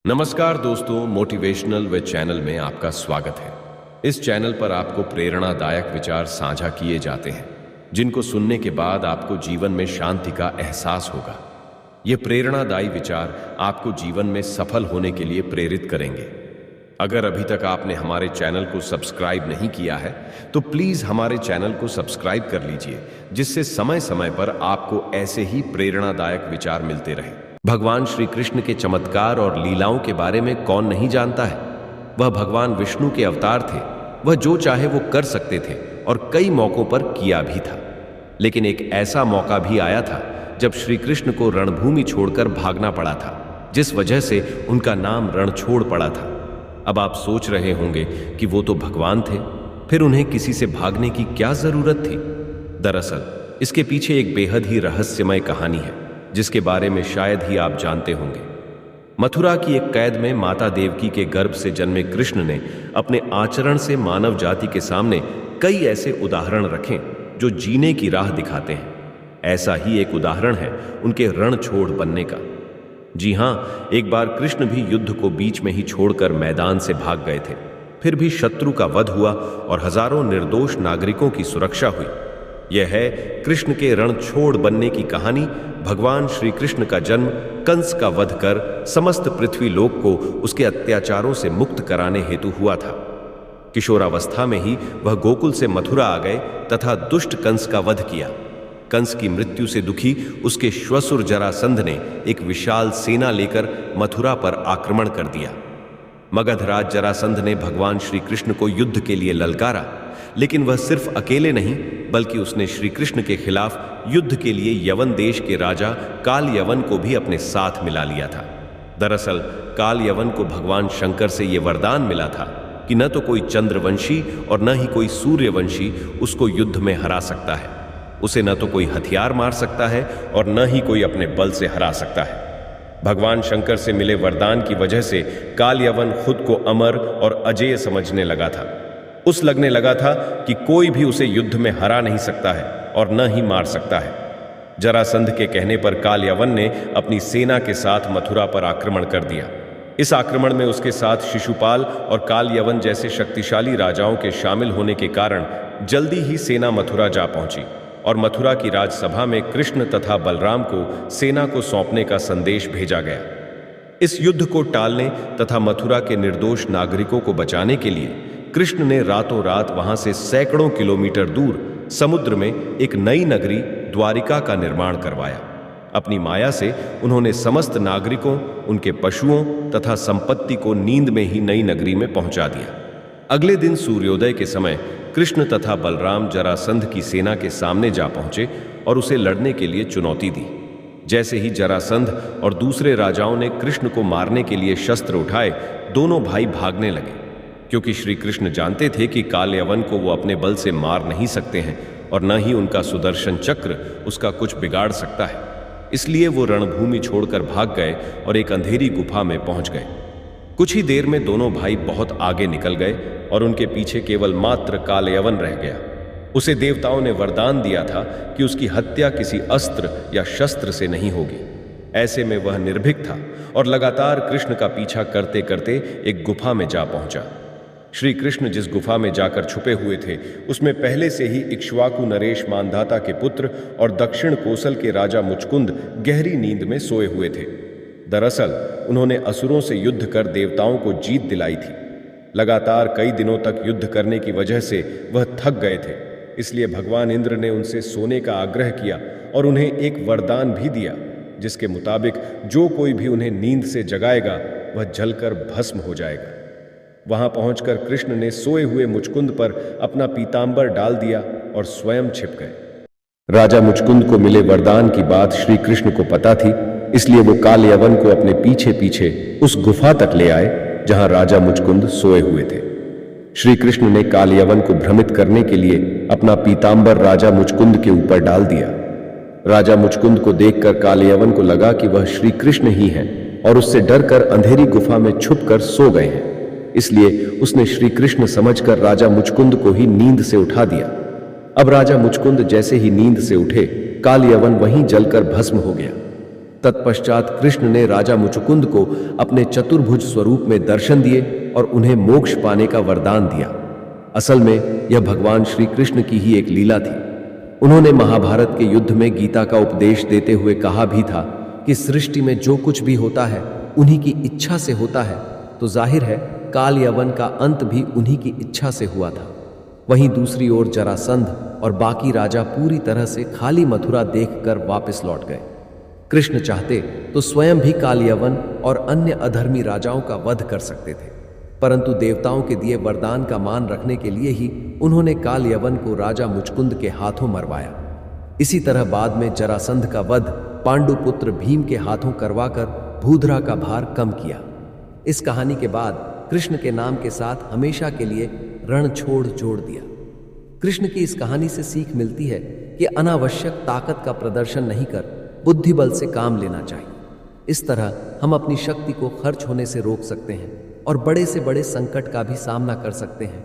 नमस्कार दोस्तों, मोटिवेशनल वे चैनल में आपका स्वागत है। इस चैनल पर आपको प्रेरणादायक विचार साझा किए जाते हैं जिनको सुनने के बाद आपको जीवन में शांति का एहसास होगा। ये प्रेरणादायी विचार आपको जीवन में सफल होने के लिए प्रेरित करेंगे। अगर अभी तक आपने हमारे चैनल को सब्सक्राइब नहीं किया है तो प्लीज हमारे चैनल को सब्सक्राइब कर लीजिए, जिससे समय समय पर आपको ऐसे ही प्रेरणादायक विचार मिलते रहे। भगवान श्री कृष्ण के चमत्कार और लीलाओं के बारे में कौन नहीं जानता है। वह भगवान विष्णु के अवतार थे। वह जो चाहे वो कर सकते थे और कई मौकों पर किया भी था। लेकिन एक ऐसा मौका भी आया था जब श्री कृष्ण को रणभूमि छोड़कर भागना पड़ा था, जिस वजह से उनका नाम रणछोड़ पड़ा था। अब आप सोच रहे होंगे कि वो तो भगवान थे, फिर उन्हें किसी से भागने की क्या जरूरत थी। दरअसल इसके पीछे एक बेहद ही रहस्यमय कहानी है जिसके बारे में शायद ही आप जानते होंगे। मथुरा की एक कैद में माता देवकी के गर्भ से जन्मे कृष्ण ने अपने आचरण से मानव जाति के सामने कई ऐसे उदाहरण रखे जो जीने की राह दिखाते हैं। ऐसा ही एक उदाहरण है उनके रणछोड़ बनने का। जी हां, एक बार कृष्ण भी युद्ध को बीच में ही छोड़कर मैदान से भाग गए थे। फिर भी शत्रु का वध हुआ और हजारों निर्दोष नागरिकों की सुरक्षा हुई। यह है कृष्ण के रणछोड़ बनने की कहानी। भगवान श्री कृष्ण का जन्म कंस का वध कर समस्त पृथ्वी लोक को उसके अत्याचारों से मुक्त कराने हेतु हुआ था। किशोरावस्था में ही वह गोकुल से मथुरा आ गए तथा दुष्ट कंस का वध किया। कंस की मृत्यु से दुखी उसके श्वसुर जरासंध ने एक विशाल सेना लेकर मथुरा पर आक्रमण कर दिया। मगधराज जरासंध ने भगवान श्री कृष्ण को युद्ध के लिए ललकारा, लेकिन वह सिर्फ अकेले नहीं बल्कि उसने श्री कृष्ण के खिलाफ युद्ध के लिए यवन देश के राजा काल यवन को भी अपने साथ मिला लिया था। दरअसल काल यवन को भगवान शंकर से यह वरदान मिला था कि न तो कोई चंद्रवंशी और न ही कोई सूर्यवंशी उसको युद्ध में हरा सकता है। उसे न तो कोई हथियार मार सकता है और न ही कोई अपने बल से हरा सकता है। भगवान शंकर से मिले वरदान की वजह से काल यवन खुद को अमर और अजेय समझने लगा था। उस लगने लगा था कि कोई भी उसे युद्ध में हरा नहीं सकता है और न ही मार सकता है। जरासंध के कहने पर काल यवन ने अपनी सेना के साथ मथुरा पर आक्रमण कर दिया। इस आक्रमण में उसके साथ शिशुपाल और काल यवन जैसे शक्तिशाली राजाओं के शामिल होने के कारण जल्दी ही सेना मथुरा जा पहुंची और मथुरा की राजसभा में कृष्ण तथा बलराम को सेना को सौंपने का संदेश भेजा गया। इस युद्ध को टालने तथा मथुरा के निर्दोष नागरिकों को बचाने के लिए कृष्ण ने रातों रात वहां से सैकड़ों किलोमीटर दूर समुद्र में एक नई नगरी द्वारिका का निर्माण करवाया। अपनी माया से उन्होंने समस्त नागरिकों, उनके पशुओं तथा संपत्ति को नींद में ही नई नगरी में पहुंचा दिया। अगले दिन सूर्योदय के समय कृष्ण तथा बलराम जरासंध की सेना के सामने जा पहुंचे और उसे लड़ने के लिए चुनौती दी। जैसे ही जरासंध और दूसरे राजाओं ने कृष्ण को मारने के लिए शस्त्र उठाए, दोनों भाई भागने लगे, क्योंकि श्री कृष्ण जानते थे कि काल यवन को वो अपने बल से मार नहीं सकते हैं और न ही उनका सुदर्शन चक्र उसका कुछ बिगाड़ सकता है। इसलिए वो रणभूमि छोड़कर भाग गए और एक अंधेरी गुफा में पहुंच गए। कुछ ही देर में दोनों भाई बहुत आगे निकल गए और उनके पीछे केवल मात्र काल यवन रह गया। उसे देवताओं ने वरदान दिया था कि उसकी हत्या किसी अस्त्र या शस्त्र से नहीं होगी। ऐसे में वह निर्भीक था और लगातार कृष्ण का पीछा करते करते एक गुफा में जा पहुंचा। श्री कृष्ण जिस गुफा में जाकर छुपे हुए थे उसमें पहले से ही इक्ष्वाकु नरेश मानधाता के पुत्र और दक्षिण कोसल के राजा मुचकुंद गहरी नींद में सोए हुए थे। दरअसल उन्होंने असुरों से युद्ध कर देवताओं को जीत दिलाई थी। लगातार कई दिनों तक युद्ध करने की वजह से वह थक गए थे, इसलिए भगवान इंद्र ने उनसे सोने का आग्रह किया और उन्हें एक वरदान भी दिया, जिसके मुताबिक जो कोई भी उन्हें नींद से जगाएगा वह जलकर भस्म हो जाएगा। वहां पहुंचकर कृष्ण ने सोए हुए मुचकुंद पर अपना पीतांबर डाल दिया और स्वयं छिप गए। राजा मुचकुंद को मिले वरदान की बात श्री कृष्ण को पता थी, इसलिए वो काल यवन को अपने पीछे पीछे उस गुफा तक ले आए जहां राजा मुचकुंद सोए हुए थे। श्री कृष्ण ने काल यवन को भ्रमित करने के लिए अपना पीतांबर राजा मुचकुंद के ऊपर डाल दिया। राजा मुचकुंद को देखकर काल यवन को लगा कि वह श्री कृष्ण ही हैं और उससे डरकर अंधेरी गुफा में छुपकर सो गए हैं। इसलिए उसने श्री कृष्ण समझकर राजा मुचकुंद को ही नींद से उठा दिया। अब राजा मुचकुंद जैसे ही नींद से उठे, काल यवन वहीं जलकर भस्म हो गया। तत्पश्चात कृष्ण ने राजा मुचुकुंद को अपने चतुर्भुज स्वरूप में दर्शन दिए और उन्हें मोक्ष पाने का वरदान दिया। असल में यह भगवान श्री कृष्ण की ही एक लीला थी। उन्होंने महाभारत के युद्ध में गीता का उपदेश देते हुए कहा भी था कि सृष्टि में जो कुछ भी होता है उन्हीं की इच्छा से होता है, तो जाहिर है काल यवन का अंत भी उन्हीं की इच्छा से हुआ था। वहीं दूसरी ओर जरासंध और बाकी राजा पूरी तरह से खाली मथुरा देखकर वापस लौट गए। कृष्ण चाहते तो स्वयं भी काल यवन और अन्य अधर्मी राजाओं का वध कर सकते थे, परंतु देवताओं के दिए वरदान का मान रखने के लिए ही उन्होंने काल यवन को राजा मुचकुंद के हाथों मरवाया। इसी तरह बाद में जरासंध का वध पांडुपुत्र भीम के हाथों करवाकर भूधरा का भार कम किया। इस कहानी के बाद कृष्ण के नाम के साथ हमेशा के लिए रण जोड़ दिया। कृष्ण की इस कहानी से सीख मिलती है कि अनावश्यक ताकत का प्रदर्शन नहीं कर बुद्धि बल से काम लेना चाहिए। इस तरह हम अपनी शक्ति को खर्च होने से रोक सकते हैं और बड़े से बड़े संकट का भी सामना कर सकते हैं।